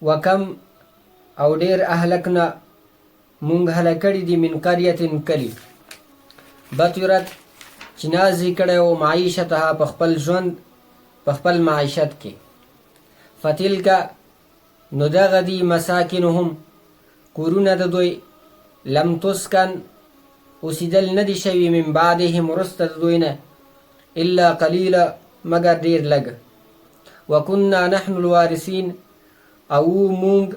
وکم او ډیر اهلکنا مونږ هلاک کړي دي من قرية کلي بطرت چې نازې کړی و معیشتها په خپل ژوند په خپل معیشت کې فتلک نو دغه دي مساکنهم کورونه د دوی لم تسکن اوسیدل نه دي شوي من بعدهم وروسته د دوی نه الا قلیله مګر ډېر لږ وکنا نحن الوارثین او مونږ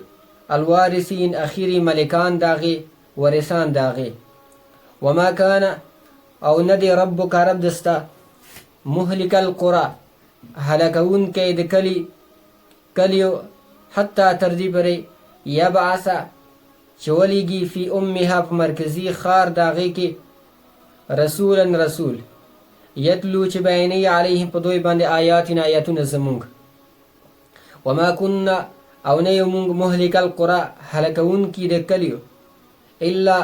الوارثین اخیری ملکان داغې ورثان داغې وما کان او نه دی ربک رب دستا مهلک القرى هلاکونکی د کلیو حتی تر دې پورې یبعث چې ولیږي فی امها په مرکزي ښار د هغې کې رسولا رسول یتلو چې بیانوي علیهم په دوی باندې آیاتنا آیاتونه زمونږ وما کنا او نه یو مونږ مهلک القرى هلاکونکي د کلیو الا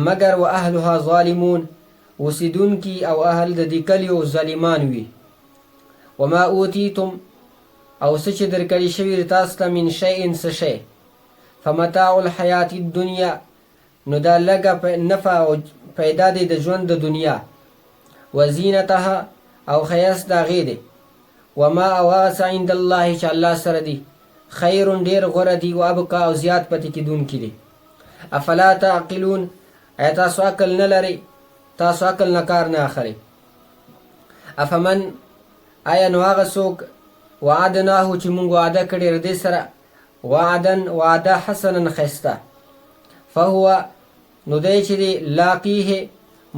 مگر و اهلها ظالمون اوسیدونکي او اهل د دې کلیو ظالمان وي وما اوتیتم او څه چې درکړی شوي تاسو ته من شیء څه شی فمتاع الحیات الدنیا نو دا لږه نفع او پیدا دی د ژوند د دنیا وزینتها او ښایست د هغې دی وما او هغه عند الله چې الله سره دی خیر ډېر غوره دی و ابقا او زیات پاتې کېدونکي دی افلا تعقلون ایا تاسو عقل نه لرئ تاسو عقل نه کار نه اخلئ افمن آیا نو هغه څوک وعدناه چې مونږ وعده کړې د دې سره وعده حسنا ښایسته فهو نو دی چې دی لاقیه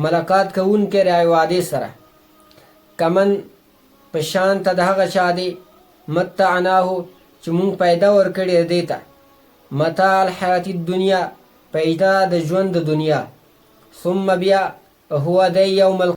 ملاقات کوونکی دی وعدې سره کمن په شان ته د هغه چا دی متعناه چې مونږ پیدا ورکړې دې ته متاع الحیات الدنیا پیدا د ژوند د دنیا ثم بیا هو دی یوم